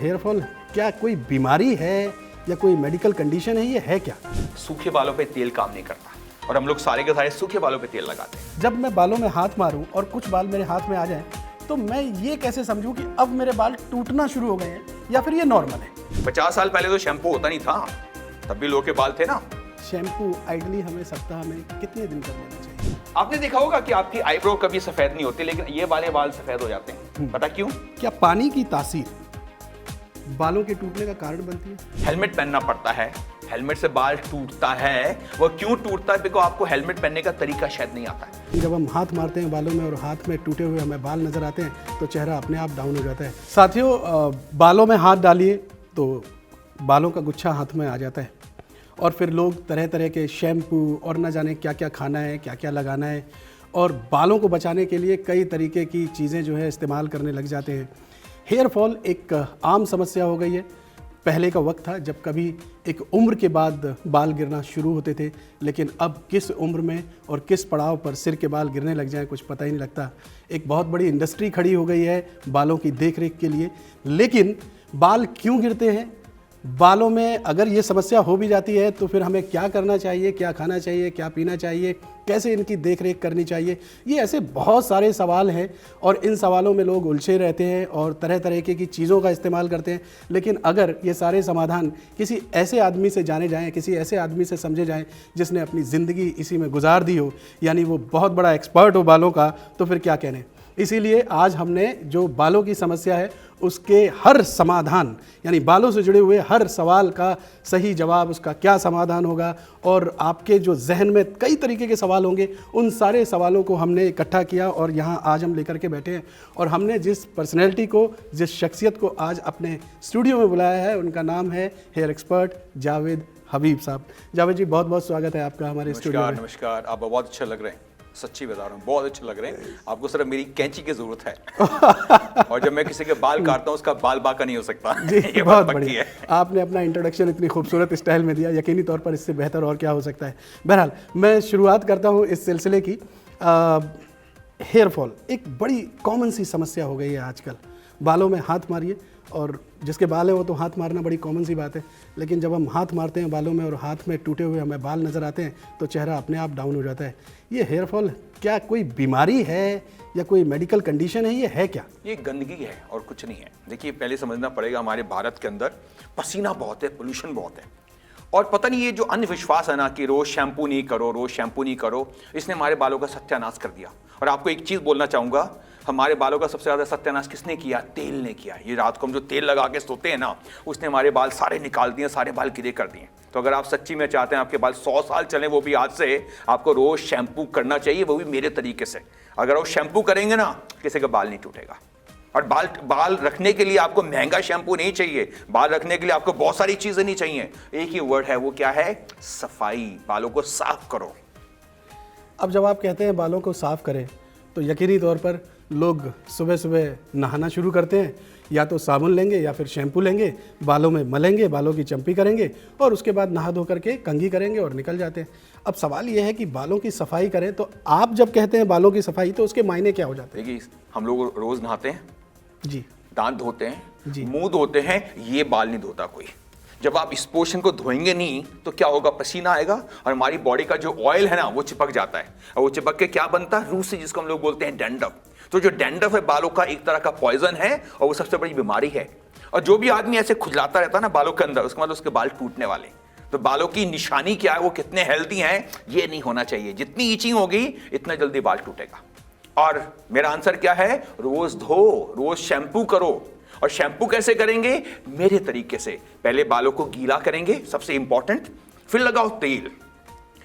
Hair fall क्या कोई बीमारी है या कोई मेडिकल कंडीशन है, ये है क्या? सूखे बालों पे तेल काम नहीं करता और हम लोग सारे के सारे सूखे बालों पे तेल लगाते हैं। जब मैं बालों में हाथ मारूं और कुछ बाल मेरे हाथ में आ जाएं, तो मैं ये कैसे समझूं कि अब मेरे बाल टूटना शुरू हो गए हैं या फिर ये नॉर्मल है? 50 साल पहले तो शैम्पू होता नहीं था, तब भी लोग के बाल थे ना। शैम्पू आइडली हमें सप्ताह में कितने दिन कर लेना चाहिए? आपने देखा होगा कि आपकी आईब्रो कभी सफेद नहीं होती, लेकिन ये वाले बाल सफेद हो जाते हैं। पता क्यों? क्या पानी की तासीर बालों के टूटने का कारण बनती है? हेलमेट पहनना पड़ता है, हेलमेट से बाल टूटता है। वो क्यों टूटता है? बिकॉज़ आपको हेलमेट पहनने का तरीका शायद नहीं आता है। जब हम हाथ मारते हैं बालों में और हाथ में टूटे हुए हमें बाल नजर आते हैं तो चेहरा अपने आप डाउन हो जाता है। साथियों, बालों में हाथ डालिए तो बालों का गुच्छा हाथ में आ जाता है और फिर लोग तरह तरह के शैम्पू और न जाने क्या क्या खाना है, क्या क्या लगाना है, और बालों को बचाने के लिए कई तरीके की चीज़ें जो है इस्तेमाल करने लग जाते हैं। हेयर फॉल एक आम समस्या हो गई है। पहले का वक्त था जब कभी एक उम्र के बाद बाल गिरना शुरू होते थे, लेकिन अब किस उम्र में और किस पड़ाव पर सिर के बाल गिरने लग जाएं कुछ पता ही नहीं लगता। एक बहुत बड़ी इंडस्ट्री खड़ी हो गई है बालों की देखरेख के लिए। लेकिन बाल क्यों गिरते हैं? बालों में अगर ये समस्या हो भी जाती है तो फिर हमें क्या करना चाहिए, क्या खाना चाहिए, क्या पीना चाहिए, कैसे इनकी देखरेख करनी चाहिए? ये ऐसे बहुत सारे सवाल हैं और इन सवालों में लोग उलझे रहते हैं और तरह तरह की चीज़ों का इस्तेमाल करते हैं। लेकिन अगर ये सारे समाधान किसी ऐसे आदमी से जाने जाएं, किसी ऐसे आदमी से समझे जाएं जिसने अपनी ज़िंदगी इसी में गुजार दी हो, यानी वो बहुत बड़ा एक्सपर्ट हो बालों का, तो फिर क्या कहने। इसीलिए आज हमने जो बालों की समस्या है उसके हर समाधान, यानी बालों से जुड़े हुए हर सवाल का सही जवाब, उसका क्या समाधान होगा, और आपके जो जहन में कई तरीके के सवाल होंगे, उन सारे सवालों को हमने इकट्ठा किया और यहाँ आज हम लेकर के बैठे हैं। और हमने जिस पर्सनैलिटी को, जिस शख्सियत को आज अपने स्टूडियो में बुलाया है, उनका नाम है हेयर एक्सपर्ट जावेद हबीब साहब। जावेद जी, बहुत बहुत स्वागत है आपका हमारे स्टूडियो में। नमस्कार। आप बहुत अच्छे लग रहे हैं, सच्ची बता रहा हूँ, बहुत अच्छे लग रहे हैं। आपको सिर्फ मेरी कैंची की जरूरत है और जब मैं किसी के बाल काटता हूँ उसका बाल बाका नहीं हो सकता। जी, ये बहुत पक्की बढ़िया। है। आपने अपना इंट्रोडक्शन इतनी खूबसूरत स्टाइल में दिया, यकीनी तौर पर इससे बेहतर और क्या हो सकता है। बहरहाल, मैं शुरुआत करता हूँ इस सिलसिले की। हेयर फॉल एक बड़ी कॉमन सी समस्या हो गई है आजकल। बालों में हाथ मारिए, और जिसके बाल हैं वो तो हाथ मारना बड़ी कॉमन सी बात है, लेकिन जब हम हाथ मारते हैं बालों में और हाथ में टूटे हुए हमें बाल नज़र आते हैं तो चेहरा अपने आप डाउन हो जाता है। ये हेयर फॉल क्या कोई बीमारी है या कोई मेडिकल कंडीशन है, ये है क्या? ये गंदगी है और कुछ नहीं है। देखिए, पहले समझना पड़ेगा, हमारे भारत के अंदर पसीना बहुत है, पोल्यूशन बहुत है, और पता नहीं ये जो अंधविश्वास है ना कि रोज शैम्पू नहीं करो, रोज शैम्पू नहीं करो, इसने हमारे बालों का सत्यानाश कर दिया। और आपको एक चीज़ बोलना चाहूँगा, हमारे बालों का सबसे ज़्यादा सत्यानाश किसने किया? तेल ने किया। ये रात को हम जो तेल लगा के सोते हैं ना, उसने हमारे बाल सारे निकाल दिए, सारे बाल गिरे कर दिए। तो अगर आप सच्ची में चाहते हैं आपके बाल 100 साल चलें, वो भी आज से, आपको रोज शैम्पू करना चाहिए, वो भी मेरे तरीके से। अगर आप शैम्पू करेंगे ना, किसी का बाल नहीं टूटेगा। और बाल रखने के लिए आपको महंगा शैम्पू नहीं चाहिए, बाल रखने के लिए आपको बहुत सारी चीजें नहीं चाहिए। एक ही वर्ड है, वो क्या है? सफाई। बालों को साफ करो। अब जब आप कहते हैं बालों को साफ़ करें तो यकीनी तौर पर लोग सुबह सुबह नहाना शुरू करते हैं, या तो साबुन लेंगे या फिर शैम्पू लेंगे, बालों में मलेंगे, बालों की चंपी करेंगे और उसके बाद नहा धो करके कंघी करेंगे और निकल जाते हैं। अब सवाल यह है कि बालों की सफाई करें, तो आप जब कहते हैं बालों की सफाई तो उसके मायने क्या हो जाते हैं? देखिए, हम लोग रोज नहाते हैं जी, दांत धोते हैं जी, मुंह धोते हैं, ये बाल नहीं धोता कोई। जब आप इस पोर्शन को धोएंगे नहीं तो क्या होगा? पसीना आएगा और हमारी बॉडी का जो ऑयल है ना वो चिपक जाता है, और वो चिपक के क्या बनता है? रूसी, जिसको हम लोग बोलते हैं डैंड्रफ। तो जो डैंड्रफ है बालों का एक तरह का पॉइजन है और वो सबसे बड़ी बीमारी है। और जो भी आदमी ऐसे खुजलाता रहता है ना बालों के अंदर, उसके बाद उसके बाल टूटने वाले। तो बालों की निशानी क्या है? वो कितने हेल्दी हैं, ये नहीं होना चाहिए। जितनी ईचिंग होगी इतना जल्दी बाल टूटेगा। और मेरा आंसर क्या है? रोज धो, रोज शैम्पू करो। और शैम्पू कैसे करेंगे? मेरे तरीके से। पहले बालों को गीला करेंगे, सबसे इंपॉर्टेंट, फिर लगाओ तेल।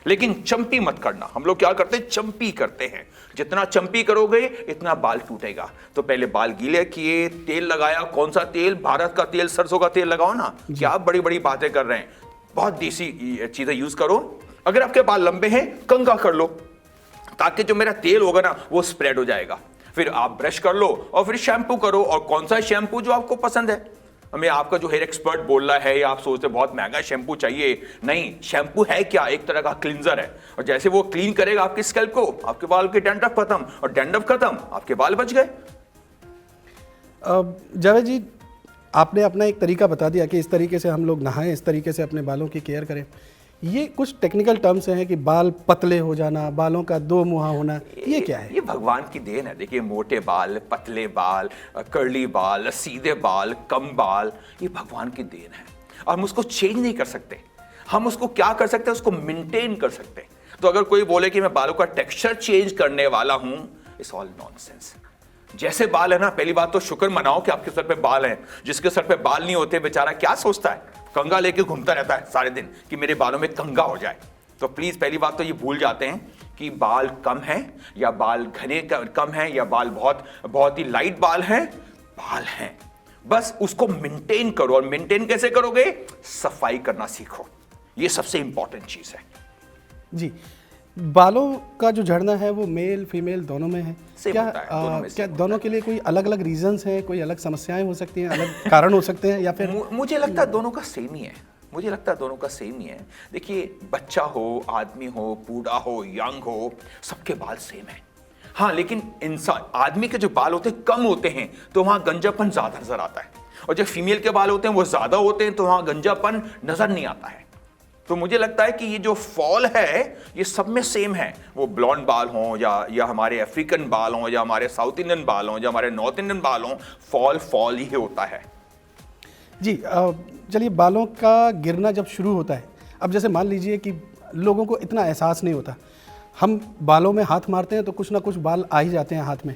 लेकिन चंपी मत करना। हम लोग क्या करते हैं? चंपी करते हैं। जितना चंपी करोगे इतना बाल टूटेगा। तो पहले बाल गीले किए, तेल लगाया। कौन सा तेल? भारत का तेल, सरसों का तेल लगाओ ना। क्या आप बड़ी बड़ी बातें कर रहे हैं? बहुत देसी चीजें यूज करो। अगर आपके बाल लंबे हैं, कंघा कर लो, ताकि जो मेरा तेल होगा ना वो स्प्रेड हो जाएगा। फिर आप ब्रश कर लो और फिर शैम्पू करो। और कौन सा शैम्पू जो आपको पसंद है। मैं आपका जो हेयर एक्सपर्ट बोल रहा है, या आप सोचते बहुत महंगा शैम्पू चाहिए, नहीं। शैम्पू है क्या? एक तरह का क्लींजर है, और जैसे वो क्लीन करेगा आपके स्कैल्प को, आपके बाल के डैंड्रफ खत्म, और डैंड्रफ खत्म, आपके बाल बच गए। जावेद जी, आपने अपना एक तरीका बता दिया कि इस तरीके से हम लोग नहाएं, इस तरीके से अपने बालों की केयर करें। ये कुछ टेक्निकल टर्म्स हैं कि बाल पतले हो जाना, बालों का दो मुहा होना, ये क्या है? ये भगवान की देन है। देखिए, मोटे बाल, पतले बाल, कर्ली बाल, सीधे बाल, कम बाल, ये भगवान की देन है और हम उसको चेंज नहीं कर सकते। हम उसको क्या कर सकते हैं? उसको मेंटेन कर सकते हैं। तो अगर कोई बोले कि मैं बालों का टेक्सचर चेंज करने वाला हूं, इट्स ऑल नॉनसेंस। जैसे बाल है ना, पहली बात तो शुक्र मनाओ कि आपके सर पे बाल हैं। जिसके सर पे बाल नहीं होते बेचारा क्या सोचता है, कंगा लेके घूमता रहता है सारे दिन कि मेरे बालों में कंगा हो जाए। तो प्लीज पहली बात तो ये भूल जाते हैं कि बाल कम है या बाल घने कम है या बाल बहुत ही लाइट बाल हैं। बस उसको मेंटेन करो। और मेंटेन कैसे करोगे? सफाई करना सीखो। ये सबसे इंपॉर्टेंट चीज है जी। बालों का जो झड़ना है वो मेल फीमेल दोनों में है? सेम क्या होता है, दोनों में क्या सेम दोनों के लिए कोई अलग अलग रीजंस हैं, कोई अलग समस्याएं हो सकती हैं, अलग कारण हो सकते हैं, या फिर? मुझे लगता है दोनों का सेम ही है। मुझे लगता है दोनों का सेम ही है। देखिए, बच्चा हो, आदमी हो, बूढ़ा हो, यंग हो, सबके बाल सेम है। हाँ, लेकिन इंसान आदमी के जो बाल होते हैं कम होते हैं तो वहां गंजापन ज्यादा नजर आता है, और जो फीमेल के बाल होते हैं वो ज्यादा होते हैं तो वहां गंजापन नजर नहीं आता है। तो मुझे लगता है कि ये जो फॉल है ये सब में सेम है। वो ब्लॉन्ड बाल हों या हमारे अफ्रीकन बाल हों या हमारे साउथ इंडियन बाल हों या हमारे नॉर्थ इंडियन बाल हों, फॉल ही होता है। जी, चलिए, बालों का गिरना जब शुरू होता है, अब जैसे मान लीजिए कि लोगों को इतना एहसास नहीं होता, हम बालों में हाथ मारते हैं तो कुछ ना कुछ बाल आ ही जाते हैं हाथ में,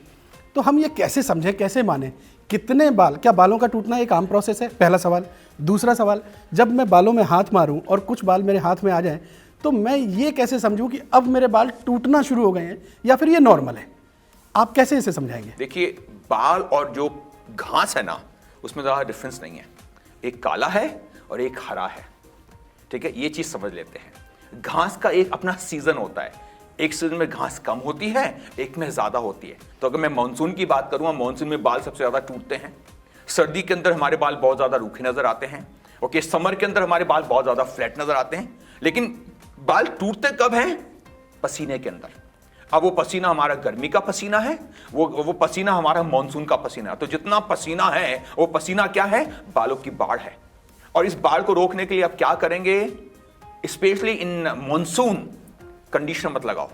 तो हम ये कैसे समझें, कैसे माने कितने बाल? क्या बालों का टूटना एक आम प्रोसेस है? पहला सवाल। दूसरा सवाल, जब मैं बालों में हाथ मारूं और कुछ बाल मेरे हाथ में आ जाएं तो मैं ये कैसे समझूं कि अब मेरे बाल टूटना शुरू हो गए हैं या फिर ये नॉर्मल है? आप कैसे इसे समझाएंगे? देखिए, बाल और जो घास है ना, उसमें ज़्यादा डिफरेंस नहीं है। एक काला है और एक हरा है, ठीक है? ये चीज़ समझ लेते हैं। घास का एक अपना सीजन होता है। एक सीजन में घास कम होती है, एक में ज्यादा होती है। तो अगर मैं मानसून की बात करूं, मानसून में बाल सबसे ज्यादा टूटते हैं। सर्दी के अंदर हमारे बाल बहुत ज्यादा रूखे नजर आते हैं। ओके, समर के अंदर हमारे बाल बहुत ज्यादा फ्लैट नजर आते हैं। लेकिन बाल टूटते कब हैं? पसीने के अंदर। अब वो पसीना हमारा गर्मी का पसीना है, वो पसीना हमारा मानसून का पसीना है। तो जितना पसीना है वो पसीना क्या है? बालों की बाढ़ है। और इस बाढ़ को रोकने के लिए आप क्या करेंगे? स्पेशली इन मानसून, कंडीशनर मत लगाओ,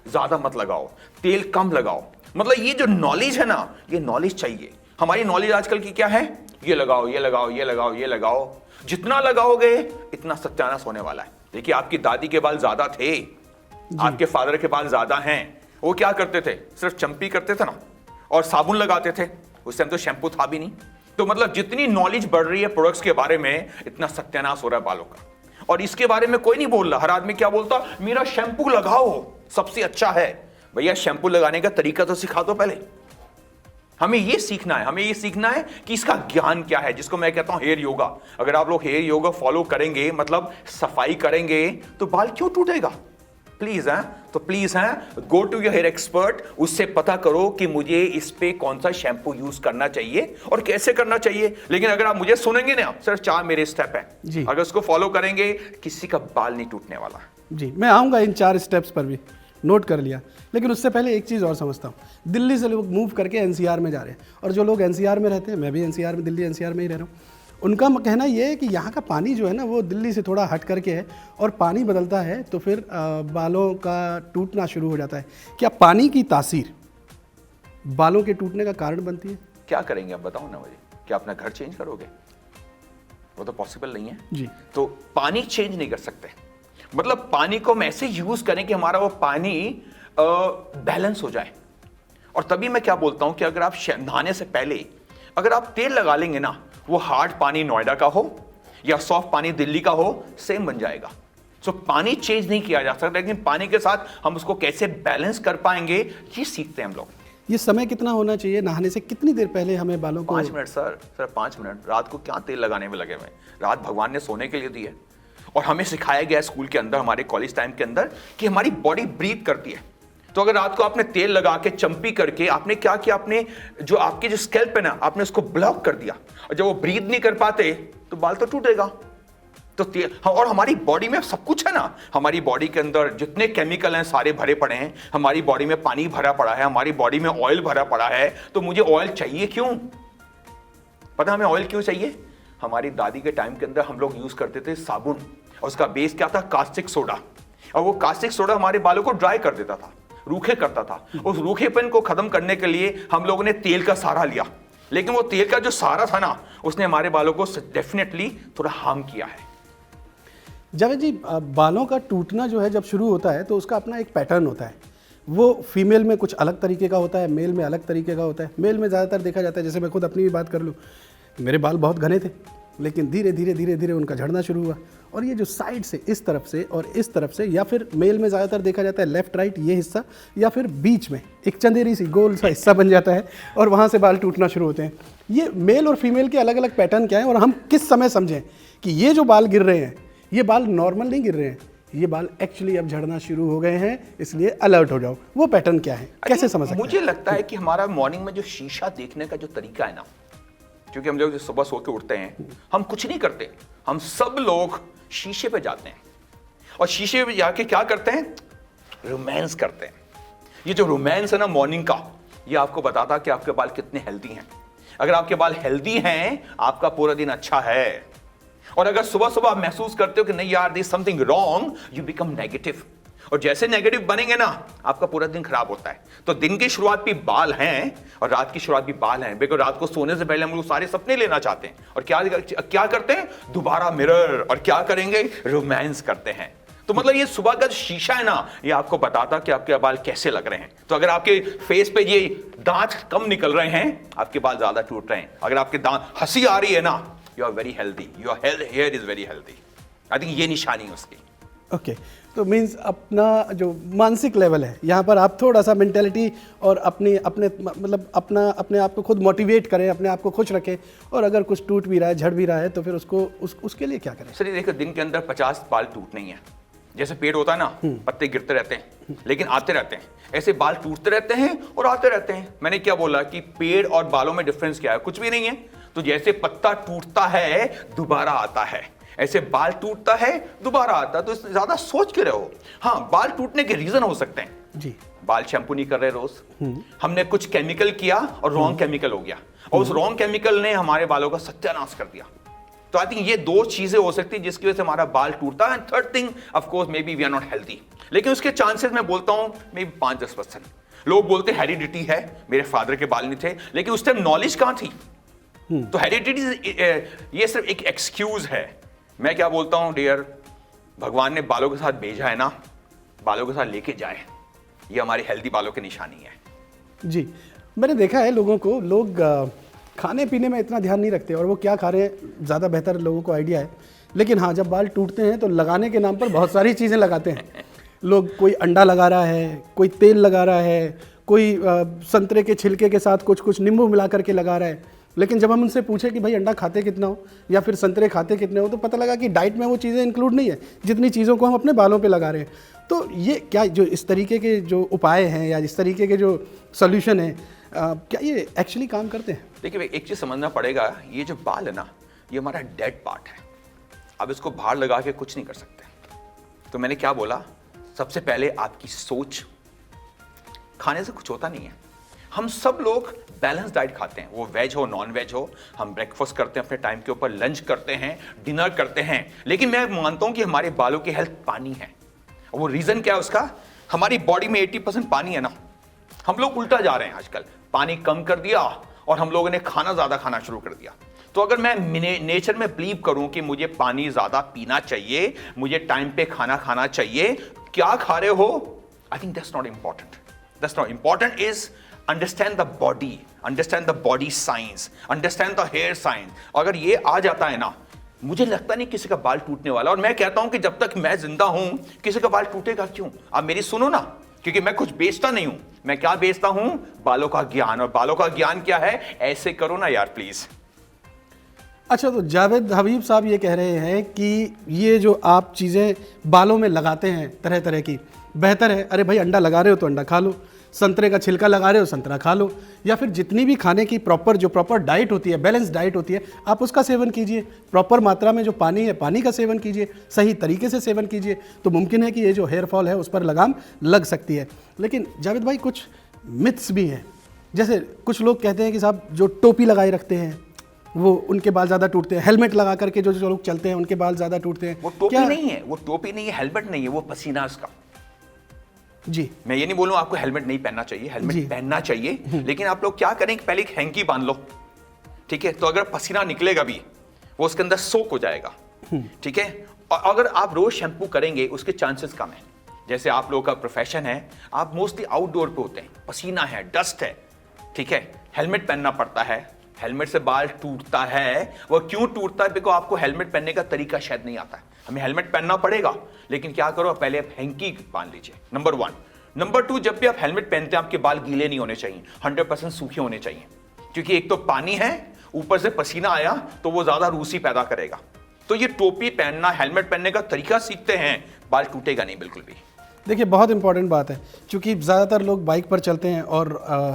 ज्यादा मत लगाओ, तेल कम लगाओ। मतलब ये जो नॉलेज है ना, ये नॉलेज चाहिए। हमारी नॉलेज आजकल की क्या है? ये लगाओ, ये लगाओ, ये लगाओ, ये लगाओ। जितना लगाओगे इतना सत्यानाश होने वाला है। देखिए, आपकी दादी के बाल ज्यादा थे, आपके फादर के बाल ज्यादा हैं। वो क्या करते थे? सिर्फ चंपी करते थे ना, और साबुन लगाते थे। उस टाइम तो शैम्पू था भी नहीं। तो मतलब जितनी नॉलेज बढ़ रही है प्रोडक्ट्स के बारे में, इतना सत्यानाश हो रहा है बालों का। और इसके बारे में कोई नहीं बोल रहा। हर आदमी क्या बोलता? मेरा शैम्पू लगाओ, सबसे अच्छा है। भैया, शैम्पू लगाने का तरीका तो सिखा दो पहले। हमें ये सीखना है, हमें ये सीखना है कि इसका ज्ञान क्या है, जिसको मैं कहता हूं हेयर योगा। अगर आप लोग हेयर योगा फॉलो करेंगे, मतलब सफाई करेंगे, तो बाल क्यों टूटेगा? प्लीज तो please go to your hair expert, उससे पता करो कि मुझे इस पे कौन सा शैम्पू यूज करना चाहिए और कैसे करना चाहिए। लेकिन अगर आप मुझे सुनेंगे ना, सिर्फ 4 मेरे स्टेप है, अगर उसको फॉलो करेंगे किसी का बाल नहीं टूटने वाला। जी, मैं आऊंगा इन 4 स्टेप्स पर भी, नोट कर लिया। लेकिन उससे पहले एक चीज़ और समझता हूँ। दिल्ली से लोग मूव करके एनसीआर में जा रहे हैं, और जो लोग एनसीआर में रहते हैं, मैं भी एनसीआर में, दिल्ली एनसीआर में ही रह रहा हूँ, उनका कहना ये है कि यहाँ का पानी जो है ना, वो दिल्ली से थोड़ा हट करके है, और पानी बदलता है तो फिर बालों का टूटना शुरू हो जाता है। क्या पानी की तासीर बालों के टूटने का कारण बनती है? क्या करेंगे आप बताओ ना मुझे? क्या अपना घर चेंज करोगे? वो तो पॉसिबल नहीं है जी। तो पानी चेंज नहीं कर सकते। मतलब पानी को हम ऐसे यूज करें कि हमारा वो पानी बैलेंस हो जाए। और तभी मैं क्या बोलता हूं कि अगर आप नहाने से पहले अगर आप तेल लगा लेंगे ना, वो हार्ड पानी नोएडा का हो या सॉफ्ट पानी दिल्ली का हो, सेम बन जाएगा। सो पानी चेंज नहीं किया जा सकता, लेकिन पानी के साथ हम उसको कैसे बैलेंस कर पाएंगे, ये सीखते हैं हम लोग। ये समय कितना होना चाहिए? नहाने से कितनी देर पहले हमें बालों को? 5 मिनट सर, 5 मिनट। रात को क्या तेल लगाने में लगे हुए? रात भगवान ने सोने के लिए दी है, और हमें सिखाया गया स्कूल के अंदर, हमारे कॉलेज टाइम के अंदर, कि हमारी बॉडी ब्रीथ करती है। तो अगर रात को आपने तेल लगा के चंपी करके आपने क्या किया, आपने जो आपके जो स्कैल्प है ना, आपने उसको ब्लॉक कर दिया, और जब वो ब्रीथ नहीं कर पाते तो बाल तो टूटेगा। तो तेल, और हमारी बॉडी में सब कुछ है ना, हमारी बॉडी के अंदर जितने केमिकल हैं सारे भरे पड़े हैं, हमारी बॉडी में पानी भरा पड़ा है, हमारी बॉडी में ऑयल भरा पड़ा है। तो मुझे ऑयल चाहिए क्यों? पता हमें ऑयल क्यों चाहिए? हमारी दादी के टाइम के अंदर हम लोग यूज करते थे साबुन, और उसका बेस क्या था? Caustic soda. और वो कास्टिक सोडा हमारे बालों को ड्राई कर देता था, रूखे करता था। उस रूखेपन को खत्म करने के लिए हम लोगों ने तेल का सहारा लिया, लेकिन वो तेल का जो सहारा था ना, उसने हमारे बालों को डेफिनेटली थोड़ा हार्म किया है। जावेद जी, बालों का टूटना जो है जब शुरू होता है तो उसका अपना एक पैटर्न होता है। वो फीमेल में कुछ अलग तरीके का होता है, मेल में अलग तरीके का होता है। मेल में ज़्यादातर देखा जाता है, जैसे मैं खुद अपनी भी बात कर लूँ, मेरे बाल बहुत घने थे, लेकिन धीरे धीरे उनका झड़ना शुरू हुआ। और ये जो साइड से इस तरफ से और इस तरफ से, या फिर मेल में ज़्यादातर देखा जाता है लेफ़्ट राइट ये हिस्सा, या फिर बीच में एक चंदेरी सी गोल सा हिस्सा बन जाता है और वहाँ से बाल टूटना शुरू होते हैं। ये मेल और फीमेल के अलग अलग पैटर्न क्या हैं, और हम किस समय समझें कि ये जो बाल गिर रहे हैं ये बाल नॉर्मल नहीं गिर रहे हैं, ये बाल एक्चुअली अब झड़ना शुरू हो गए हैं, इसलिए अलर्ट हो जाओ। वो पैटर्न क्या है, कैसे समझ सकते हैं? मुझे लगता है कि हमारा मॉर्निंग में जो शीशा देखने का जो तरीका है ना, क्योंकि हम लोग जो सुबह सो के उठते हैं, हम कुछ नहीं करते, हम सब लोग शीशे पे जाते हैं और शीशे पे जाके क्या करते हैं? रोमांस करते हैं। ये जो रोमांस है ना मॉर्निंग का, ये आपको बताता कि आपके बाल कितने हेल्दी हैं। अगर आपके बाल हेल्दी हैं, आपका पूरा दिन अच्छा है। और अगर सुबह सुबह आप महसूस करते हो कि नहीं यार, there is something wrong, you become negative. और जैसे नेगेटिव बनेंगे ना, आपका पूरा दिन खराब होता है। तो दिन की शुरुआत भी बाल हैं और रात की शुरुआत भी बाल हैं, बिकॉज रात को सोने से पहले हम लोग सारे सपने लेना चाहते हैं। और क्या करते हैं? दोबारा मिरर, और क्या करेंगे? रोमांस करते हैं। तो मतलब ये सुबह का शीशा है ना, ये आपको बताता कि आपके बाल कैसे लग रहे हैं। तो अगर आपके फेस पे ये दांत कम निकल रहे हैं, आपके बाल ज्यादा टूट रहे हैं। अगर आपके दांत, हंसी आ रही है ना, you are very healthy, your hair is very healthy. I think ये निशानी है उसकी। ओके, तो मीन्स अपना जो मानसिक लेवल है, यहाँ पर आप थोड़ा सा मेंटेलिटी और अपने अपने आप को खुद मोटिवेट करें, अपने आप को खुश रखें। और अगर कुछ टूट भी रहा है, झड़ भी रहा है, तो फिर उसके लिए क्या करें? सर देखो, दिन के अंदर 50 बाल टूटने ही है। जैसे पेड़ होता है ना, पत्ते गिरते रहते हैं लेकिन आते रहते हैं, ऐसे बाल टूटते रहते हैं और आते रहते हैं। मैंने क्या बोला कि पेड़ और बालों में डिफरेंस क्या है? कुछ भी नहीं है। तो जैसे पत्ता टूटता है दोबारा आता है, ऐसे बाल टूटता है दोबारा आता है। तो ज्यादा सोच के रहो। हाँ, बाल टूटने के रीजन हो सकते हैं जी। बाल शैम्पू नहीं कर रहे रोज, हमने कुछ केमिकल किया और रॉन्ग केमिकल हो गया, और उस रॉन्ग केमिकल ने हमारे बालों का सत्यानाश कर दिया। तो आई थिंक ये दो चीजें हो सकती है जिसकी वजह से हमारा बाल टूटता है। Third thing, of course, maybe we are not healthy. लेकिन उसके चांसेस मैं बोलता हूं मे बी 5-10%। लोग बोलते हेरिडिटी है, मेरे फादर के बाल नहीं थे, लेकिन उस टाइम नॉलेज कहां थी? तो हेरिडिटी ये सिर्फ एक एक्सक्यूज है। मैं क्या बोलता हूं डियर, भगवान ने बालों के साथ भेजा है ना, बालों के साथ लेके जाए। ये हमारी हेल्दी बालों की निशानी है। जी, मैंने देखा है लोगों को, लोग खाने पीने में इतना ध्यान नहीं रखते और वो क्या खा रहे हैं ज़्यादा बेहतर लोगों को आइडिया है। लेकिन हाँ, जब बाल टूटते हैं तो लगाने के नाम पर बहुत सारी चीज़ें लगाते हैं लोग। कोई अंडा लगा रहा है, कोई तेल लगा रहा है, कोई संतरे के छिलके के साथ कुछ नींबू मिला करके लगा रहा है। लेकिन जब हम उनसे पूछे कि भाई अंडा खाते कितना हो या फिर संतरे खाते कितने हो, तो पता लगा कि डाइट में वो चीज़ें इंक्लूड नहीं है जितनी चीज़ों को हम अपने बालों पे लगा रहे हैं। तो ये क्या, जो इस तरीके के जो उपाय हैं या इस तरीके के जो सोल्यूशन है, क्या ये एक्चुअली काम करते हैं? देखिए, एक चीज़ समझना पड़ेगा, ये जो बाल है ना, ये हमारा डेड पार्ट है। अब इसको बाहर लगा के कुछ नहीं कर सकते। तो मैंने क्या बोला, सबसे पहले आपकी सोच। खाने से कुछ होता नहीं है। हम सब लोग बैलेंस डाइट खाते हैं, वो वेज हो नॉन वेज हो। हम ब्रेकफास्ट करते हैं अपने टाइम के ऊपर, लंच करते हैं, डिनर करते हैं। लेकिन मैं मानता हूं कि हमारे बालों की हेल्थ पानी है। और वो रीजन क्या है उसका? हमारी बॉडी में 80% पानी है ना। हम लोग उल्टा जा रहे हैं आजकल, पानी कम कर दिया और हम लोगों ने खाना ज्यादा खाना शुरू कर दिया। तो अगर मैं नेचर में बिलीव करूं कि मुझे पानी ज्यादा पीना चाहिए, मुझे टाइम पे खाना खाना चाहिए, क्या खा रहे हो? I think that's not important. That's not important is understand the body, understand the body science, understand the hair science. अगर ये आ जाता है ना, मुझे लगता नहीं किसी का बाल टूटने वाला। और मैं कहता हूं कि जब तक मैं जिंदा हूं, किसी का बाल टूटेगा क्यों? आप मेरी सुनो ना, क्योंकि मैं कुछ बेचता नहीं हूं। मैं क्या बेचता हूं? बालों का ज्ञान। और बालों का ज्ञान क्या है? ऐसे करो ना यार प्लीज। अच्छा, तो जावेद हबीब साहब ये कह रहे हैं कि ये जो आप चीज़ें बालों में लगाते हैं तरह तरह की, बेहतर है, अरे भाई अंडा लगा रहे हो तो अंडा खा लो, संतरे का छिलका लगा रहे हो संतरा खा लो, या फिर जितनी भी खाने की प्रॉपर डाइट होती है, बैलेंस डाइट होती है, आप उसका सेवन कीजिए। प्रॉपर मात्रा में जो पानी है, पानी का सेवन कीजिए, सही तरीके से सेवन कीजिए, तो मुमकिन है कि ये जो हेयर फॉल है उस पर लगाम लग सकती है। लेकिन जावेद भाई, कुछ मिथ्स भी हैं। जैसे कुछ लोग कहते हैं कि साहब जो टोपी लगाए रखते हैं, वो उनके बाल ज़्यादा टूटते हैं, हेलमेट लगा करके जो जो लोग चलते हैं उनके बाल ज़्यादा टूटते हैं। वो टोपी नहीं है, वो टोपी नहीं है, हेलमेट नहीं है, वो पसीना उसका। जी, मैं ये नहीं बोलूँ आपको हेलमेट नहीं पहनना चाहिए, हेलमेट पहनना चाहिए, लेकिन आप लोग क्या करें कि पहले एक हैंकी बांध लो, ठीक है? तो अगर पसीना निकलेगा भी वो उसके अंदर सोक हो जाएगा, ठीक है? और अगर आप रोज शैम्पू करेंगे उसके चांसेस कम है। जैसे आप लोगों का प्रोफेशन है, आप मोस्टली आउटडोर पे होते हैं, पसीना है, डस्ट है, ठीक है? हेलमेट पहनना पड़ता है, हेलमेट से बाल टूटता है। वो क्यों टूटता है? बिकॉज आपको हेलमेट पहनने का तरीका शायद नहीं आता है। हमें हेलमेट पहनना पड़ेगा, लेकिन क्या करो, पहले आप हैंकी बांध लीजिए, नंबर 1। नंबर 2, जब भी आप हेलमेट पहनते हैं आपके बाल गीले नहीं होने चाहिए, 100% सूखे होने चाहिए, क्योंकि एक तो पानी है, ऊपर से पसीना आया तो वो ज्यादा रूसी पैदा करेगा। तो ये टोपी पहनना, हेलमेट पहनने का तरीका सीखते हैं, बाल टूटेगा नहीं बिल्कुल भी। देखिए बहुत इंपॉर्टेंट बात है, क्योंकि ज़्यादातर लोग बाइक पर चलते हैं और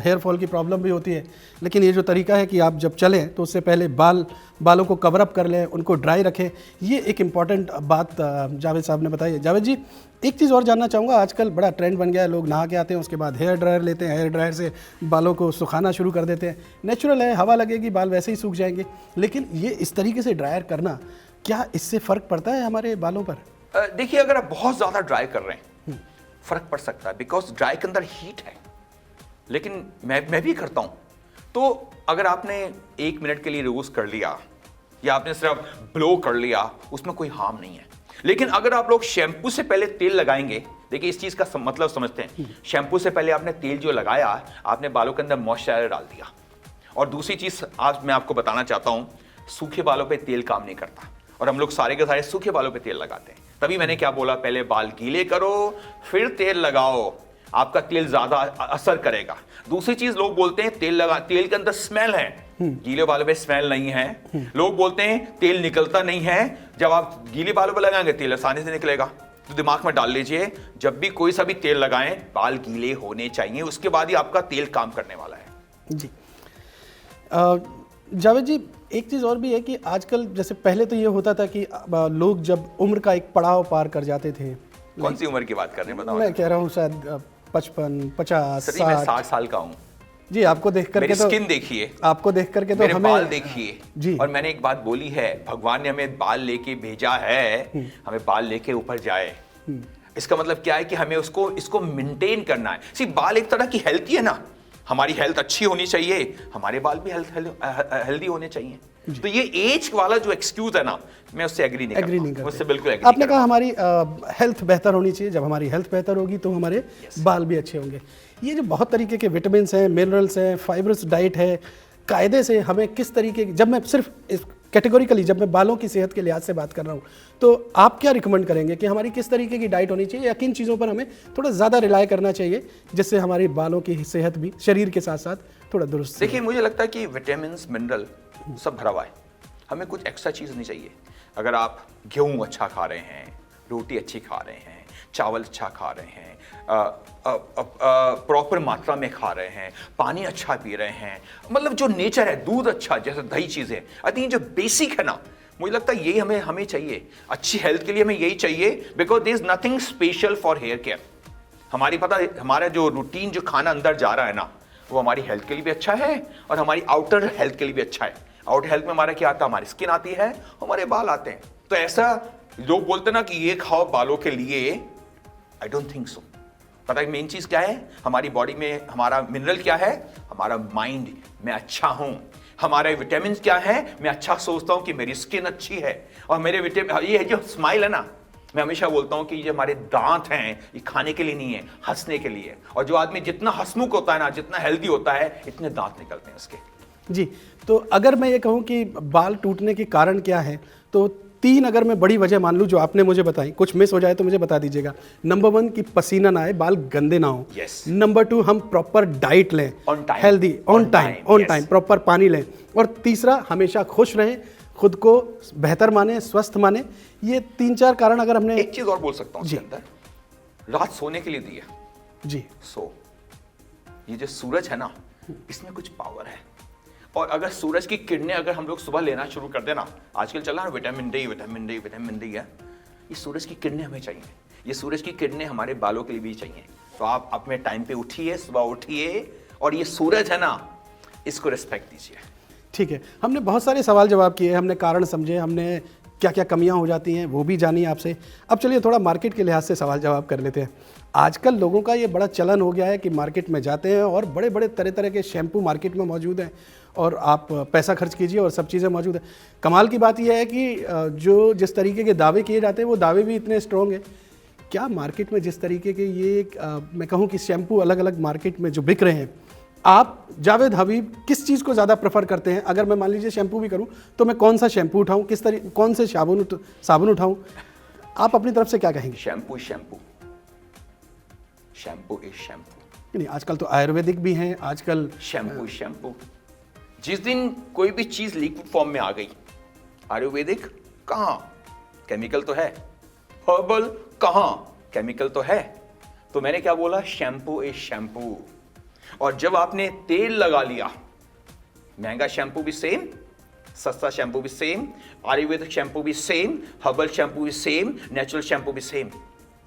हेयर फॉल की प्रॉब्लम भी होती है, लेकिन ये जो तरीका है कि आप जब चलें तो उससे पहले बालों को कवर अप कर लें, उनको ड्राई रखें, ये एक इम्पॉर्टेंट बात जावेद साहब ने बताई है। जावेद जी, एक चीज़ और जानना चाहूँगा, आजकल बड़ा ट्रेंड बन गया है, लोग नहा के आते हैं उसके बाद हेयर ड्रायर लेते हैं, हेयर ड्रायर से बालों को सुखाना शुरू कर देते हैं। नेचुरल है, हवा लगेगी, बाल वैसे ही सूख जाएंगे, लेकिन ये इस तरीके से ड्रायर करना, क्या इससे फ़र्क पड़ता है हमारे बालों पर? देखिए, अगर आप बहुत ज़्यादा ड्राई कर रहे हैं फर्क पड़ सकता है, बिकॉज ड्राई के अंदर हीट है, लेकिन मैं भी करता हूं। तो अगर आपने 1 मिनट के लिए रोज कर लिया या आपने सिर्फ ब्लो कर लिया, उसमें कोई हार्म नहीं है। लेकिन अगर आप लोग शैम्पू से पहले तेल लगाएंगे, देखिए इस चीज का मतलब समझते हैं, शैम्पू से पहले आपने तेल जो लगाया, आपने बालों के अंदर मॉइस्चराइजर डाल दिया। और दूसरी चीज आज मैं आपको बताना चाहता हूं, सूखे बालों पे तेल काम नहीं करता, और हम लोग सारे के सारे सूखे बालों पे तेल लगाते हैं। तभी मैंने क्या बोला, पहले बाल गीले करो फिर तेल लगाओ, आपका तेल ज्यादा असर करेगा। दूसरी चीज, लोग बोलते हैं तेल के अंदर स्मेल है, गीले बालों पे स्मेल नहीं है। लोग बोलते हैं तेल निकलता नहीं है, जब आप गीले बालों पे लगाएंगे तेल आसानी से निकलेगा। तो दिमाग में डाल लीजिए, जब भी कोई सा भी तेल लगाएं, बाल गीले होने चाहिए, उसके बाद ही आपका तेल काम करने वाला है। जी जावेद जी, एक चीज़ और भी है कि आजकल जैसे पहले तो ये होता था कि लोग जब उम्र का एक पड़ाव पार कर जाते थे। कौन सी उम्र की बात कर रहे हैं बताओ? मैं कह रहा हूँ शायद 55, 50, 60। मैं 60 साल का हूँ जी। आपको देख करके तो स्किन देखिए, आपको देख करके तो मेरे हमें बाल देखिए जी। और मैंने एक बात बोली है, भगवान ने हमें बाल लेके भेजा है, हमें बाल लेके ऊपर जाए। इसका मतलब क्या है कि हमें इसको मेंटेन करना है। सिर्फ बाल एक तरह की हेल्थ है ना, हमारी हेल्थ अच्छी होनी चाहिए, हमारे बाल भी हेल्दी होने चाहिए। तो ये एज वाला जो एक्सक्यूज है ना, मैं उससे एग्री नहीं करता, उससे बिल्कुल एग्री। आपने कहा हमारी हेल्थ बेहतर होनी चाहिए, जब हमारी हेल्थ बेहतर होगी तो हमारे बाल भी अच्छे होंगे। ये जो बहुत तरीके के विटामिन हैं, मिनरल्स हैं, फाइबरस डाइट है, कायदे से हमें किस तरीके की, जब मैं सिर्फ कैटेगोरिकली जब मैं बालों की सेहत के लिहाज से बात कर रहा हूँ, तो आप क्या रिकमेंड करेंगे कि हमारी किस तरीके की डाइट होनी चाहिए, या किन चीज़ों पर हमें थोड़ा ज़्यादा रिलाय करना चाहिए जिससे हमारी बालों की सेहत भी शरीर के साथ साथ थोड़ा दुरुस्त? देखिए, मुझे लगता है कि विटामिन मिनरल सब भरा हुआ है, हमें कुछ एक्स्ट्रा चीज़ नहीं चाहिए। अगर आप गेहूँ अच्छा खा रहे हैं, रोटी अच्छी खा रहे हैं, चावल अच्छा खा रहे हैं, प्रॉपर मात्रा में खा रहे हैं, पानी अच्छा पी रहे हैं, मतलब जो नेचर है, दूध अच्छा, जैसे दही चीज़ें, आई थिंक जो बेसिक है ना, मुझे लगता है यही हमें चाहिए। अच्छी हेल्थ के लिए हमें यही चाहिए, because there is nothing special for hair care. हमारा जो रूटीन जो खाना अंदर जा रहा है ना, वो हमारी हेल्थ के लिए भी अच्छा है और हमारी आउटर हेल्थ के लिए भी अच्छा है। आउटर हेल्थ में हमारा क्या आता है, हमारी स्किन आती है, हमारे बाल आते हैं। तो ऐसा लोग बोलते हैं ना कि ये खाओ बालों के लिए, आई डोंट थिंक सो। पता है मेन चीज क्या है, हमारी बॉडी में हमारा मिनरल क्या है, हमारा माइंड, मैं अच्छा हूं, हमारे विटामिन क्या है, मैं अच्छा सोचता हूं कि मेरी स्किन अच्छी है, और मेरे विटामिन, ये जो स्माइल है ना, मैं हमेशा बोलता हूं कि ये हमारे दांत हैं, ये खाने के लिए नहीं है, हंसने के लिए। और जो आदमी जितना हंसमुख होता है ना, जितना हेल्दी होता है, इतने दांत निकलते हैं उसके। जी, तो अगर मैं ये कहूँ कि बाल टूटने के कारण क्या है, तो 3 अगर मैं बड़ी वजह मान लूँ जो आपने मुझे बताई, कुछ मिस हो जाए तो मुझे बता दीजिएगा। नंबर 1 कि पसीना ना आए, बाल गंदे ना हो। नंबर 2 हम प्रॉपर डाइट लें, हेल्दी, ऑन टाइम प्रॉपर पानी लें। और तीसरा, हमेशा खुश रहें, खुद को बेहतर माने, स्वस्थ माने। ये 3-4 कारण अगर हमने। एक चीज और बोल सकता हूँ अंदर, रात सोने के लिए दिया जी, ये जो सूरज है ना, इसमें कुछ पावर है। और अगर सूरज की किरणें अगर हम लोग सुबह लेना शुरू कर देना, आजकल चला विटामिन डी है, ये सूरज की किरणें हमें चाहिए, ये सूरज की किरणें हमारे बालों के लिए भी चाहिए। तो आप अपने टाइम पे उठिए, सुबह उठिए, और ये सूरज है ना, इसको रिस्पेक्ट दीजिए। ठीक है, हमने बहुत सारे सवाल जवाब किए, हमने कारण समझे, हमने क्या क्या कमियां हो जाती हैं वो भी जानी आपसे। अब चलिए थोड़ा मार्केट के लिहाज से सवाल जवाब कर लेते हैं। आजकल लोगों का ये बड़ा चलन हो गया है कि मार्केट में जाते हैं और बड़े बड़े तरह तरह के शैम्पू मार्केट में मौजूद हैं और आप पैसा खर्च कीजिए और सब चीज़ें मौजूद हैं। कमाल की बात यह है कि जो जिस तरीके के दावे किए जाते हैं वो दावे भी इतने स्ट्रॉन्ग हैं। क्या मार्केट में जिस तरीके के ये मैं कहूँ कि शैम्पू अलग अलग मार्केट में जो बिक रहे हैं, आप जावेद हबीब किस चीज़ को ज़्यादा प्रेफर करते हैं? अगर मैं मान लीजिए शैम्पू भी करूं तो मैं कौन सा शैम्पू उठाऊं, कौन से साबुन उठाऊं? आप अपनी तरफ से क्या कहेंगे? Shampoo shampoo shampoo is shampoo. नहीं, आजकल तो आयुर्वेदिक भी हैं, आजकल शैम्पू शैम्पू। जिस दिन कोई भी चीज लिक्विड फॉर्म में आ गई, आयुर्वेदिक कहाँ, केमिकल तो है। हर्बल कहाँ, केमिकल तो है। तो मैंने क्या बोला? Shampoo is shampoo. और जब आपने तेल लगा लिया, महंगा शैम्पू भी सेम, सस्ता शैम्पू भी सेम, आयुर्वेदिक शैम्पू भी सेम, हर्बल शैम्पू भी सेम, नेचुरल शैम्पू भी सेम।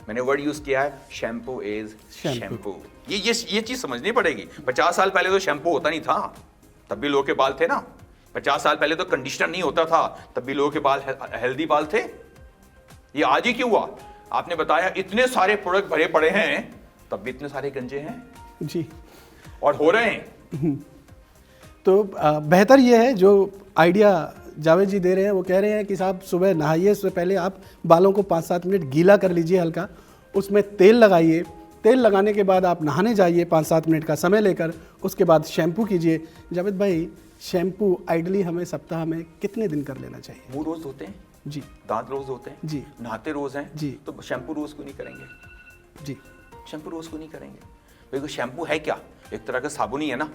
मैंने वर्ड यूज किया है, शैम्पू इज शैम्पू। ये चीज समझनी पड़ेगी। 50 साल पहले तो शैम्पू होता नहीं था, तब भी लोगों के बाल थे ना। 50 साल पहले तो कंडीशनर नहीं होता था, तब भी लोगों के बाल हेल्दी बाल थे। ये आज ही क्यों हुआ? आपने बताया इतने सारे प्रोडक्ट भरे पड़े हैं, तब भी इतने सारे गंजे हैं जी, और हो रहे हैं। तो बेहतर ये है जो आइडिया जावेद जी दे रहे हैं, वो कह रहे हैं कि साहब सुबह नहाइए, उससे पहले आप बालों को 5-7 मिनट गीला कर लीजिए हल्का, उसमें तेल लगाइए, तेल लगाने के बाद आप नहाने जाइए 5-7 मिनट का समय लेकर, उसके बाद शैम्पू कीजिए। जावेद भाई, शैम्पू आइडली हमें सप्ताह में कितने दिन कर लेना चाहिए? मुंह रोज धोते हैं जी, दांत रोज धोते हैं जी, नहाते रोज हैं जी, तो शैम्पू रोज को नहीं करेंगे? जी, शैम्पू रोज को नहीं करेंगे। देखो शैम्पू है क्या? एक तरह का साबुन ही है ना।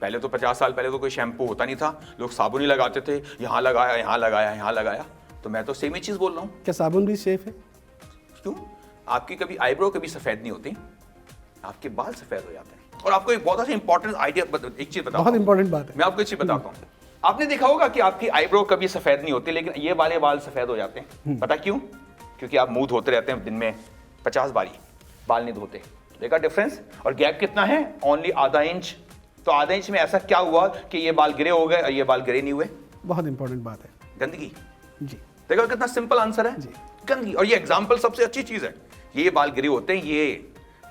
पहले तो 50 साल पहले तो कोई शैम्पू होता नहीं था, लोग साबुन ही लगाते थे, यहाँ लगाया यहाँ लगाया यहाँ लगाया। तो मैं तो सेम ही चीज बोल रहा हूँ। क्या साबुन भी सेफ है? क्यों? आपकी कभी आईब्रो कभी सफेद नहीं होती, आपके बाल सफेद हो जाते हैं। और आपको एक बहुत अच्छा इंपॉर्टेंट आइडिया, एक चीज बताता बहुत हूं। इंपॉर्टेंट बात है। मैं आपको एक चीज बताता हूँ। आपने देखा होगा कि आपकी आईब्रो कभी सफेद नहीं होती, लेकिन ये वाले बाल सफेद हो जाते हैं। पता क्यों? क्योंकि आप मुंह धोते रहते हैं दिन में 50 बारी, बाल नहीं धोते। देखा डिफरेंस? और गैप कितना है? ओनली आधा इंच। तो आधा इंच में ऐसा क्या हुआ कि ये बाल गिरे हो गए और ये बाल गिरे नहीं हुए? बहुत इंपॉर्टेंट बात है। गंदगी। जी, देखो कितना सिंपल आंसर है जी। गंदगी। और ये एग्जाम्पल सबसे अच्छी चीज है। ये बाल गिरे होते हैं,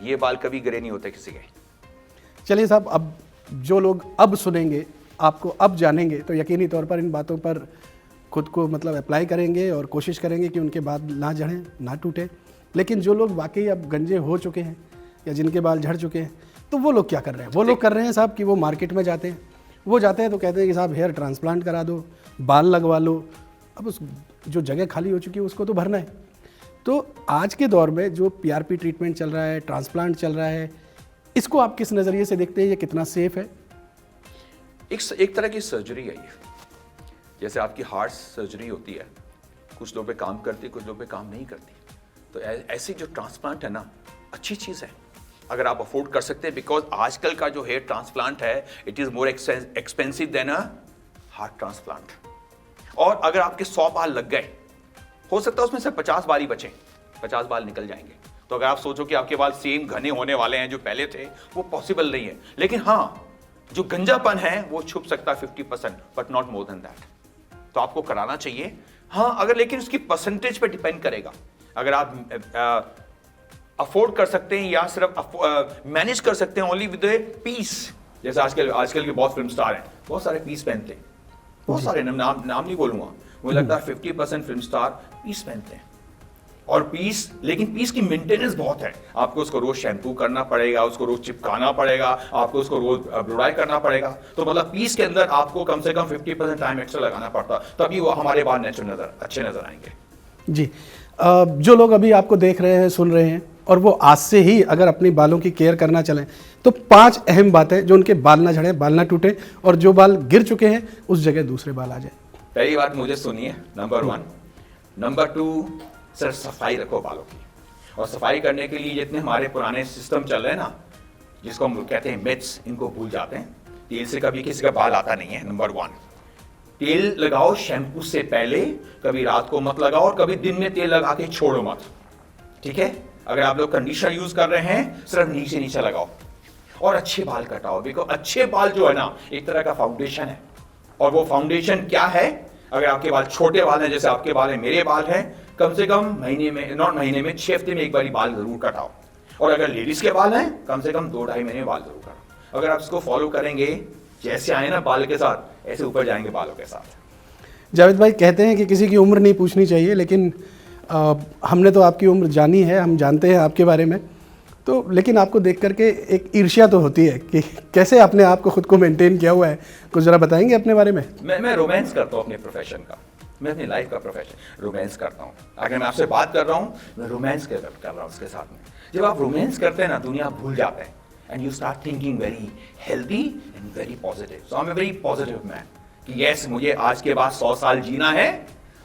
ये बाल कभी गिरे नहीं होते किसी के। चलिए साहब, अब जो लोग अब सुनेंगे, आपको अब जानेंगे, तो यकीनी तौर पर इन बातों पर खुद को मतलब अप्लाई करेंगे और कोशिश करेंगे कि उनके बाल ना झड़ें, ना टूटे। लेकिन जो लोग वाकई अब गंजे हो चुके हैं या जिनके बाल झड़ चुके हैं, तो वो लोग क्या कर रहे हैं? वो लोग कर रहे हैं साहब कि वो मार्केट में जाते हैं, वो जाते हैं तो कहते हैं कि साहब हेयर ट्रांसप्लांट करा दो, बाल लगवा लो। अब उस जो जगह खाली हो चुकी है उसको तो भरना है। तो आज के दौर में जो PRP ट्रीटमेंट चल रहा है, ट्रांसप्लांट चल रहा है, इसको आप किस नज़रिए से देखते हैं? ये कितना सेफ है? एक तरह की सर्जरी है ये। जैसे आपकी हार्ट सर्जरी होती है, कुछ लोग पे काम करती है, कुछ लोग पे काम नहीं करती। तो ऐसी जो ट्रांसप्लांट है ना, अच्छी चीज़ है अगर आप अफोर्ड कर सकते हैं। बिकॉज आजकल का जो हेयर ट्रांसप्लांट है, it is more expensive than a heart transplant. और अगर आपके 100 बाल लग गए, हो सकता है उसमें से 50 बाल ही बचे, 50 बाल निकल जाएंगे। तो अगर आप सोचो कि आपके बाल सेम घने होने वाले हैं जो पहले थे, वो पॉसिबल नहीं है। लेकिन हाँ, जो गंजापन है वो छुप सकता है 50%, but not more than that. तो आपको कराना चाहिए हाँ, अगर, लेकिन उसकी परसेंटेज पे डिपेंड करेगा। अगर आप अफोर्ड कर सकते हैं या सिर्फ मैनेज कर सकते हैं ओनली विद पीस। जैसे आजकल के बहुत फिल्म स्टार हैं, बहुत सारे पीस पहनते हैं, बहुत सारे नाम नहीं बोलूंगा, मुझे लगता है 50% फिल्म स्टार पीस पहनते हैं। और पीस, लेकिन पीस की मेंटेनेंस बहुत है। आपको उसको रोज शैम्पू करना पड़ेगा, उसको रोज चिपकाना पड़ेगा, आपको उसको रोज ब्लोराई करना पड़ेगा। तो मतलब पीस के अंदर आपको कम से कम 50% टाइम एक्स्ट्रा लगाना पड़ता, तभी वो हमारे बाल नेचुरल अच्छे नजर आएंगे। जी, जो लोग अभी आपको देख रहे हैं, सुन रहे हैं, और वो आज से ही अगर अपनी बालों की केयर करना चलें, तो 5 अहम बातें जो उनके बाल ना झड़े, बाल ना टूटे, और जो बाल गिर चुके हैं उस जगह दूसरे बाल आ जाए। पहली बात मुझे सुनिए, नंबर 1। नंबर 2, सिर्फ सफाई रखो बालों की। और सफाई करने के लिए जितने हमारे पुराने सिस्टम चल रहे हैं ना, जिसको हम कहते हैं मिथ्स, इनको भूल जाते हैं। तेल से कभी किसी का बाल आता नहीं है। नंबर 1, तेल लगाओ शैम्पू से पहले, कभी रात को मत लगाओ और कभी दिन में तेल लगा के छोड़ो मत, ठीक है? अगर आप लोग कंडीशनर यूज कर रहे हैं, सिर्फ नीचे लगाओ और अच्छे बाल कटाओ। बिकॉज अच्छे बाल जो है ना, एक तरह का फाउंडेशन है। और वो फाउंडेशन क्या है? अगर आपके बाल छोटे बाल हैं, जैसे आपके बाल हैं, मेरे बाल हैं, कम से कम महीने में, नॉट महीने में, 6 हफ्ते में एक बार बाल जरूर कटाओ। और अगर लेडीज के बाल हैं, कम से कम 2-2.5 महीने में बाल जरूर कटाओ। अगर आप इसको फॉलो करेंगे, जैसे आए ना बाल के साथ, ऐसे ऊपर जाएंगे बालों के साथ। जावेद भाई कहते हैं कि किसी की उम्र नहीं पूछनी चाहिए, लेकिन हमने तो आपकी उम्र जानी है, हम जानते हैं आपके बारे में, तो लेकिन आपको देख करके एक ईर्ष्या तो होती है कि कैसे आपने आपको खुद को मेंटेन किया हुआ है। कुछ ज़रा बताएंगे अपने बारे में? मैं रोमांस करता हूँ अपने प्रोफेशन का, मैं अपनी लाइफ का प्रोफेशन रोमांस करता हूँ। अगर मैं आपसे बात कर रहा हूँ, मैं रोमांस कर रहा हूँ उसके साथ में। जब आप रोमांस करते हैं ना, दुनिया भूल जाते हैं, and you start thinking very healthy and very positive. So I am a very positive man कि यस, मुझे आज के बाद 100 साल जीना है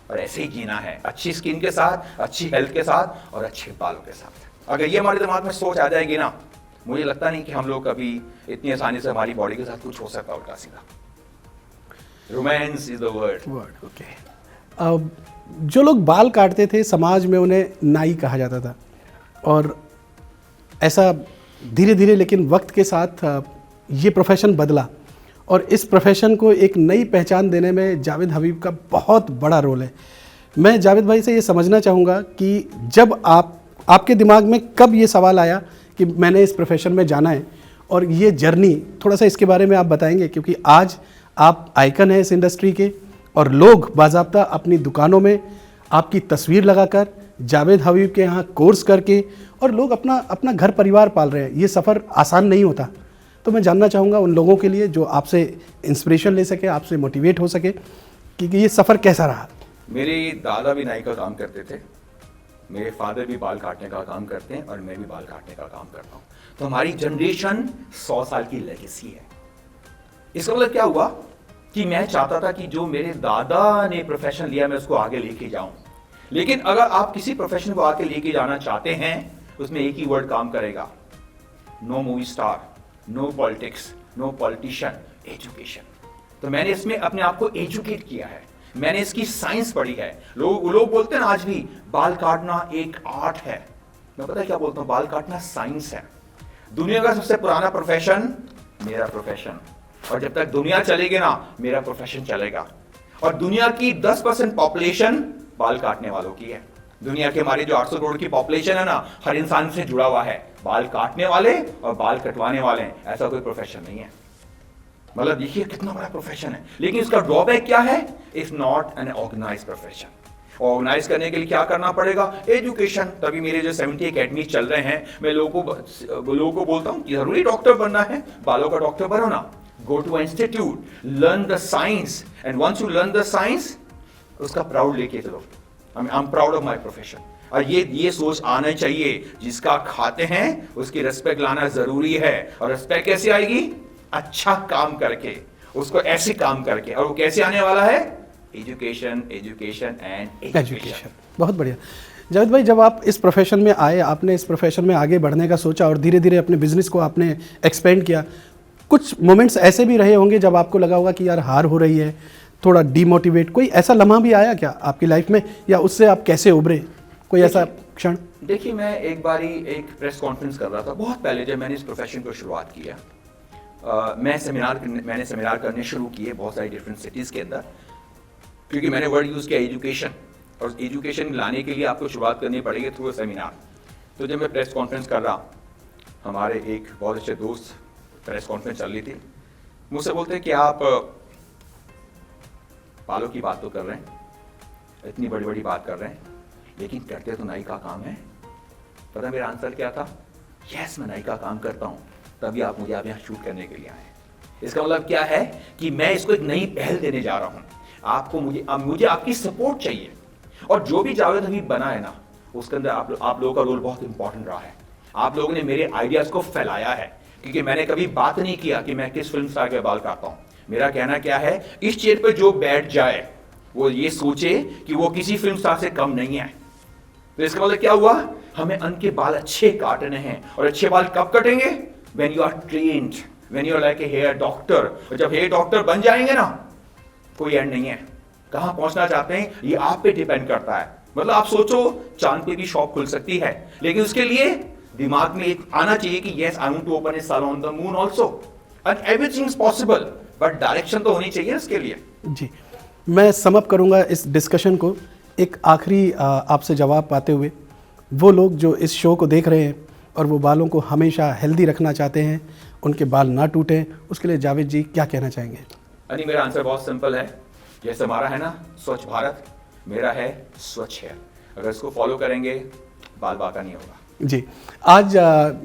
और ऐसे ही जीना है, अच्छी स्किन के साथ, अच्छी हेल्थ के साथ और अच्छे बालों के साथ। अगर ये हमारे दिमाग में सोच आ जाएगी ना, मुझे लगता नहीं कि हम लोग कभी इतनी आसानी से हमारी बॉडी के साथ कुछ हो सकता उल्टा सीधा। Romance is the word. Okay. जो लोग बाल काटते थे, समाज में उन्हें नाई कहा जाता था, और ऐसा धीरे धीरे लेकिन वक्त के साथ ये प्रोफेशन बदला, और इस प्रोफेशन को एक नई पहचान देने में जावेद हबीब का बहुत बड़ा रोल है। मैं जावेद भाई से ये समझना चाहूँगा कि जब आपके दिमाग में कब ये सवाल आया कि मैंने इस प्रोफेशन में जाना है, और ये जर्नी थोड़ा सा इसके बारे में आप बताएंगे, क्योंकि आज आप आइकन हैं इस इंडस्ट्री के, और लोग बाज़ाब्ता अपनी दुकानों में आपकी तस्वीर लगाकर, जावेद हबीब के यहाँ कोर्स करके, और लोग अपना घर परिवार पाल रहे हैं। ये सफ़र आसान नहीं होता। तो मैं जानना चाहूँगा उन लोगों के लिए जो आपसे इंस्पिरेशन ले सके, आपसे मोटिवेट हो सके, कि ये सफ़र कैसा रहा। मेरे दादा भी नाई का काम करते थे, मेरे फादर भी बाल काटने का काम करते हैं, और मैं भी बाल काटने का काम करता हूँ। तो हमारी जनरेशन 100 साल की लेगेसी है। इसका मतलब क्या हुआ कि मैं चाहता था कि जो मेरे दादा ने प्रोफेशन लिया, मैं उसको आगे लेके जाऊं। लेकिन अगर आप किसी प्रोफेशन को आगे लेके जाना चाहते हैं, उसमें एक ही वर्ड काम करेगा, no movie star, no politics, no politician, education. तो मैंने इसमें अपने आप को एजुकेट किया है, मैंने इसकी साइंस पढ़ी है। लोग बोलते हैं ना आज भी, बाल काटना एक आर्ट है। मैं पता है क्या बोलता हूँ, बाल काटना साइंस है। दुनिया का सबसे पुराना प्रोफेशन मेरा प्रोफेशन, और जब तक दुनिया चलेगी ना, मेरा प्रोफेशन चलेगा। और दुनिया की 10% पॉपुलेशन बाल काटने वालों की है। दुनिया के हमारे जो 800 करोड़ की पॉपुलेशन है ना, हर इंसान से जुड़ा हुआ है। बाल काटने वाले और बाल कटवाने वाले, ऐसा कोई प्रोफेशन नहीं है। मतलब देखिए कितना बड़ा प्रोफेशन है, लेकिन इसका ड्रॉबैक क्या है? It's not an organised profession. Organise करने के लिए क्या करना पड़ेगा? एजुकेशन। तभी मेरे जो 70 एकेडमी चल रहे हैं, मैं लोगों को बोलता हूँ कि जरूरी डॉक्टर बनना है, बालों का डॉक्टर बनो ना। Go to an institute, learn the science, and once you learn the science, उसका प्राउड लेके चलो। I'm proud of my profession। और ये सोच आना चाहिए, जिसका खाते हैं उसकी रेस्पेक्ट लाना जरूरी है। और रेस्पेक्ट कैसे आएगी? अच्छा काम करके, उसको ऐसे काम करके। और वो कैसे आने वाला है? Education, education and education. बहुत बढ़िया। जावेद भाई, जब आप इस प्रोफेशन में आए, आपने इस प्रोफेशन में आगे बढ़ने का सोचा और धीरे धीरे अपने बिजनेस को आपने एक्सपेंड किया, कुछ मोमेंट्स ऐसे भी रहे होंगे जब आपको लगा होगा कि यार हार हो रही है, थोड़ा डीमोटिवेट, कोई ऐसा लम्हा भी आया क्या आपकी लाइफ में, या उससे आप कैसे उभरे? कोई ऐसा क्षण? देखिए, मैं एक बारी एक प्रेस कॉन्फ्रेंस कर रहा था, बहुत पहले जब मैंने इस प्रोफेशन को शुरुआत किया। मैंने सेमिनार करने शुरू किए बहुत सारी डिफरेंट सिटीज़ के अंदर, क्योंकि मैंने वर्ड यूज़ किया एजुकेशन, और एजुकेशन लाने के लिए आपको शुरुआत करनी पड़ेगी थ्रू सेमिनार। तो जब मैं प्रेस कॉन्फ्रेंस कर रहा, हमारे एक बहुत अच्छे दोस्त, प्रेस कॉन्फ्रेंस चल रही थी, मुझसे बोलते हैं कि आप बालों की बात तो कर रहे हैं, इतनी बड़ी बड़ी बात कर रहे हैं, लेकिन करते तो नाई का काम है। पता मेरा आंसर क्या था? यस, मैं नाई का काम करता हूँ, तभी आप मुझे यहाँ शूट करने के लिए आए। इसका मतलब क्या है कि मैं इसको एक नई पहल देने जा रहा हूँ। आपको मुझे आपकी सपोर्ट चाहिए, और जो भी जावेद हबीब बना है ना, उसके अंदर आप लोगों का रोल बहुत इंपॉर्टेंट रहा है। आप लोगों ने मेरे आइडियाज को फैलाया है, क्योंकि मैंने कभी बात नहीं किया कि मैं किस फिल्म स्टार के बाल काटता हूं। मेरा कहना क्या है, इस चेयर पर जो बैठ जाए वो ये सोचे कि वो किसी फिल्म स्टार से कम नहीं है। तो इसका मतलब क्या हुआ? हमें उनके बाल अच्छे काटने हैं, और अच्छे बाल कब कटेंगे? When you are trained, when you are like a hair doctor. और जब हेयर डॉक्टर बन जाएंगे ना, कोई एंड नहीं है। कहां पहुंचना चाहते हैं ये आप पे डिपेंड करता है। मतलब आप सोचो, चांद पे भी शॉप खुल सकती है, लेकिन उसके लिए दिमाग में एक आना चाहिए कि yes, I want to open a salon on the moon also, and everything is possible, but direction तो होनी चाहिए इसके लिए। जी, मैं समअप करूंगा इस डिस्कशन को एक आखिरी आपसे जवाब पाते हुए। वो लोग जो इस शो को देख रहे हैं और वो बालों को हमेशा हेल्दी रखना चाहते हैं, उनके बाल ना टूटें, उसके लिए जावेद जी क्या कहना चाहेंगे? अनी मेरा आंसर बहुत सिंपल है। जैसे हमारा है ना स्वच्छ भारत, मेरा है स्वच्छ हेयर। अगर इसको फॉलो करेंगे बाल बाका नहीं होगा। जी, आज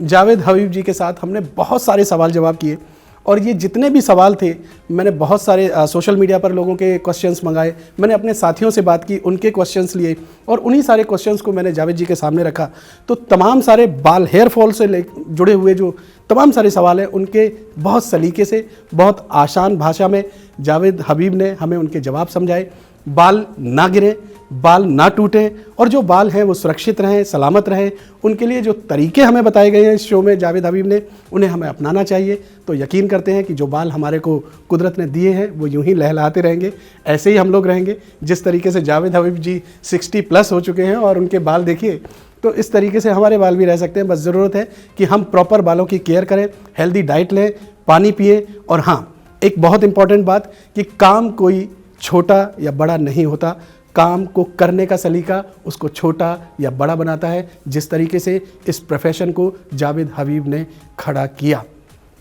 जावेद हबीब जी के साथ हमने बहुत सारे सवाल जवाब किए और ये जितने भी सवाल थे मैंने बहुत सारे सोशल मीडिया पर लोगों के क्वेश्चंस मंगाए, मैंने अपने साथियों से बात की, उनके क्वेश्चंस लिए और उन्हीं सारे क्वेश्चंस को मैंने जावेद जी के सामने रखा। तो तमाम सारे बाल हेयर फॉल से जुड़े हुए जो तमाम सारे सवाल हैं उनके बहुत सलीके से, बहुत आसान भाषा में जावेद हबीब ने हमें उनके जवाब समझाए। बाल ना गिरें, बाल ना टूटें और जो बाल हैं वो सुरक्षित रहें, सलामत रहें, उनके लिए जो तरीके हमें बताए गए हैं इस शो में जावेद हबीब ने, उन्हें हमें अपनाना चाहिए। तो यकीन करते हैं कि जो बाल हमारे को कुदरत ने दिए हैं वो यूं ही लहलहाते रहेंगे, ऐसे ही हम लोग रहेंगे। जिस तरीके से जावेद हबीब जी 60+ हो चुके हैं और उनके बाल देखिए, तो इस तरीके से हमारे बाल भी रह सकते हैं। बस ज़रूरत है कि हम प्रॉपर बालों की केयर करें, हेल्दी डाइट लें, पानी पिए और हाँ, एक बहुत इंपॉर्टेंट बात कि काम कोई छोटा या बड़ा नहीं होता, काम को करने का सलीका उसको छोटा या बड़ा बनाता है, जिस तरीके से इस प्रोफेशन को जावेद हबीब ने खड़ा किया।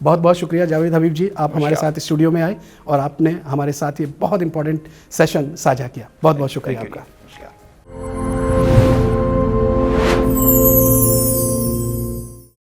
बहुत बहुत शुक्रिया जावेद हबीब जी, आप हमारे साथ स्टूडियो में आए और आपने हमारे साथ ये बहुत इंपॉर्टेंट सेशन साझा किया। बहुत बहुत शुक्रिया आपका।